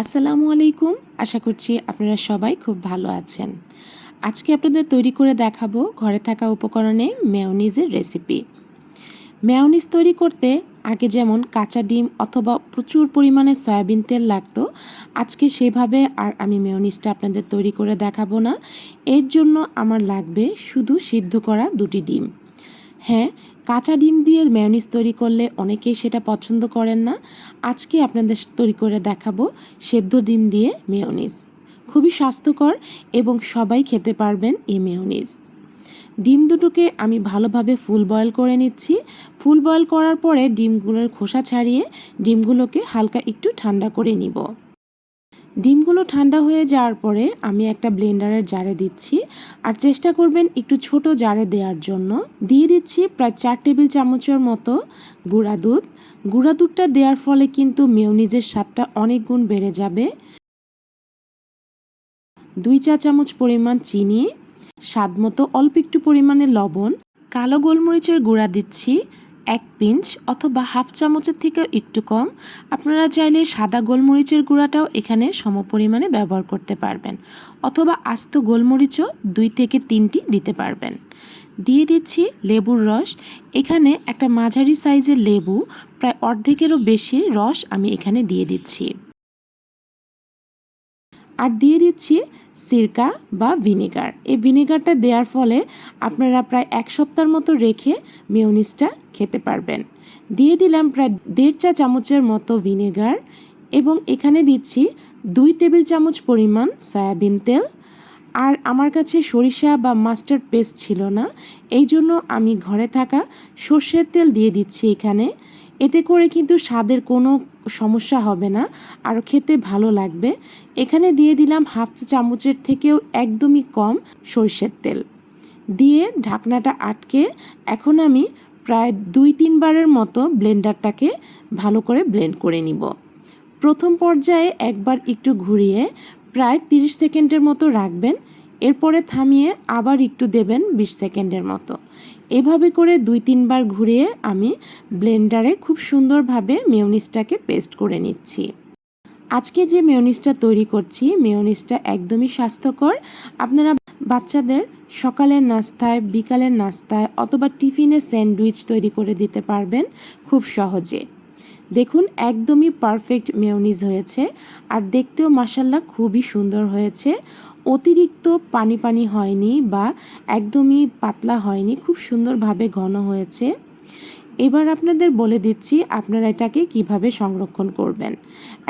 আসসালামু আলাইকুম। আশা করছি আপনারা সবাই খুব ভালো আছেন। আজকে আপনাদের তৈরি করে দেখাবো ঘরে থাকা উপকরণে মেয়োনিজের রেসিপি। মেয়োনিজ তৈরি করতে আগে যেমন কাঁচা ডিম অথবা প্রচুর পরিমাণে সয়াবিন তেল লাগতো, আজকে সেভাবে আর আমি মেয়োনিজটা আপনাদের তৈরি করে দেখাবো না। এর জন্য আমার লাগবে শুধু সিদ্ধ করা 2টি ডিম। হ্যাঁ, কাঁচা ডিম দিয়ে মেয়োনিজ তৈরি করলে অনেকেই সেটা পছন্দ করেন না। আজকে আপনাদের তৈরি করে দেখাবো সেদ্ধ ডিম দিয়ে মেয়োনিজ। খুবই স্বাস্থ্যকর এবং সবাই খেতে পারবেন এই মেয়োনিজ। ডিম দুটোকে আমি ভালোভাবে ফুল বয়েল করে নিচ্ছি। ফুল বয়েল করার পরে ডিমগুলোর খোসা ছাড়িয়ে ডিমগুলোকে হালকা একটু ঠান্ডা করে নিব। ডিমগুলো ঠান্ডা হয়ে যাওয়ার পরে আমি একটা ব্লেন্ডারের জারে দিচ্ছি, আর চেষ্টা করবেন একটু ছোট জারে দেওয়ার জন্য। দিয়ে দিচ্ছি প্রায় 4 টেবিল চামচের মতো গুঁড়া দুধ। গুঁড়া দুধটা দেওয়ার ফলে কিন্তু মেয়োনিজের স্বাদটা অনেক গুণ বেড়ে যাবে। 2 চা চামচ পরিমাণ চিনি, স্বাদ মতো অল্প একটু পরিমাণে লবণ, কালো গোলমরিচের গুঁড়া দিচ্ছি 1 পিঞ্চ অথবা হাফ চামচের থেকেও একটু কম। আপনারা চাইলে সাদা গোলমরিচের গুঁড়াটাও এখানে সমপরিমাণে ব্যবহার করতে পারবেন, অথবা আস্ত গোলমরিচও 2 থেকে 3টি দিতে পারবেন। দিয়ে দিচ্ছি লেবুর রস। এখানে একটা মাঝারি সাইজের লেবু, প্রায় অর্ধেকেরও বেশি রস আমি এখানে দিয়ে দিচ্ছি। আর দিয়ে দিচ্ছি সিরকা বা ভিনেগার। এই ভিনেগারটা দেওয়ার ফলে আপনারা প্রায় 1 সপ্তাহের মতো রেখে মেয়োনিজটা খেতে পারবেন। দিয়ে দিলাম প্রায় 1.5 চা চামচের মতো ভিনেগার, এবং এখানে দিচ্ছি 2 টেবিল চামচ পরিমাণ সয়াবিন তেল। আর আমার কাছে সরিষা বা মাস্টার্ড পেস্ট ছিল না, এই জন্য আমি ঘরে থাকা সর্ষের তেল দিয়ে দিচ্ছি এখানে। এতে করে কিন্তু স্বাদের কোনো সমস্যা হবে না, আর খেতে ভালো লাগবে। এখানে দিয়ে দিলাম হাফ চা চামচের থেকেও একদমই কম সরিষার তেল। দিয়ে ঢাকনাটা আটকে এখন আমি প্রায় 2-3 বারের মতো ব্লেন্ডারটাকে ভালো করে ব্লেন্ড করে নিব। প্রথম পর্যায়ে একবার একটু ঘুরিয়ে প্রায় 30 সেকেন্ডের মতো রাখবেন। এরপরে থামিয়ে আবার একটু দেবেন 20 সেকেন্ডের মতো। এভাবে করে 2-3 বার ঘুরিয়ে আমি ব্লেন্ডারে খুব সুন্দরভাবে মেয়োনিজটাকে পেস্ট করে নিচ্ছি। আজকে যে মেয়োনিজটা তৈরি করছি, মেয়োনিজটা একদমই স্বাস্থ্যকর। আপনারা বাচ্চাদের সকালের নাস্তায়, বিকালের নাস্তায় অথবা টিফিনে স্যান্ডউইচ তৈরি করে দিতে পারবেন খুব সহজে। দেখুন একদমই পারফেক্ট মেয়োনিজ হয়েছে, আর দেখতেও মাশাআল্লাহ খুবই সুন্দর হয়েছে। অতিরিক্ত পানি পানি হয়নি বা একদমই পাতলা হয়নি, খুব সুন্দরভাবে ঘন হয়েছে। এবার আপনাদের বলে দিচ্ছি আপনারা এটাকে কিভাবে সংরক্ষণ করবেন।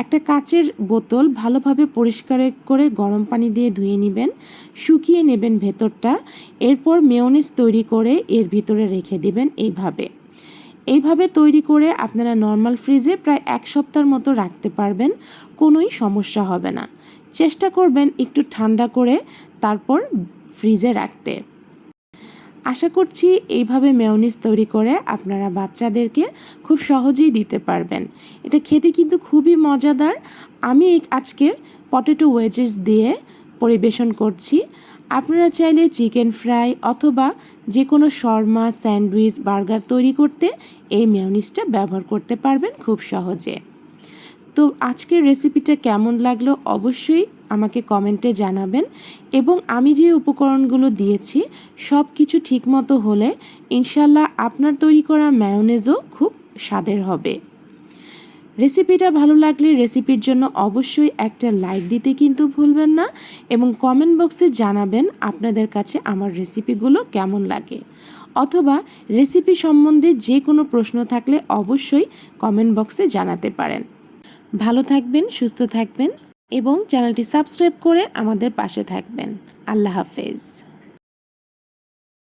একটা কাচের বোতল ভালোভাবে পরিষ্কার করে গরম পানি দিয়ে ধুয়ে নেবেন, শুকিয়ে নেবেন ভেতরটা। এরপর মেয়োনিজ তৈরি করে এর ভিতরে রেখে দিবেন এইভাবে তৈরি করে আপনারা নর্মাল ফ্রিজে প্রায় 1 সপ্তাহের মতো রাখতে পারবেন, কোনোই সমস্যা হবে না। চেষ্টা করবেন একটু ঠান্ডা করে তারপর ফ্রিজে রাখতে। আশা করছি এইভাবে মেয়োনিজ তৈরি করে আপনারা বাচ্চাদেরকে খুব সহজেই দিতে পারবেন। এটা খেতে কিন্তু খুবই মজাদার। আমি আজকে পটেটো ওয়েজেস দিয়ে পরিবেশন করছি। আপনারা চাইলে চিকেন ফ্রাই অথবা যে কোনো শর্মা, স্যান্ডউইচ, বার্গার তৈরি করতে এই মেয়োনিজটা ব্যবহার করতে পারবেন খুব সহজে। তো আজকের রেসিপিটা কেমন লাগলো অবশ্যই আমাকে কমেন্টে জানাবেন, এবং আমি যে উপকরণগুলো দিয়েছি সব কিছু ঠিকমতো হলে ইনশাল্লাহ আপনার তৈরি করা মায়োনেজও খুব স্বাদের হবে। রেসিপিটা ভালো লাগলে রেসিপির জন্য অবশ্যই একটা লাইক দিতে কিন্তু ভুলবেন না, এবং কমেন্ট বক্সে জানাবেন আপনাদের কাছে আমার রেসিপিগুলো কেমন লাগে, অথবা রেসিপি সম্বন্ধে যে কোনো প্রশ্ন থাকলে অবশ্যই কমেন্ট বক্সে জানাতে পারেন। ভালো থাকবেন, সুস্থ থাকবেন, এবং চ্যানেলটি সাবস্ক্রাইব করে আমাদের পাশে থাকবেন। আল্লাহ হাফেজ।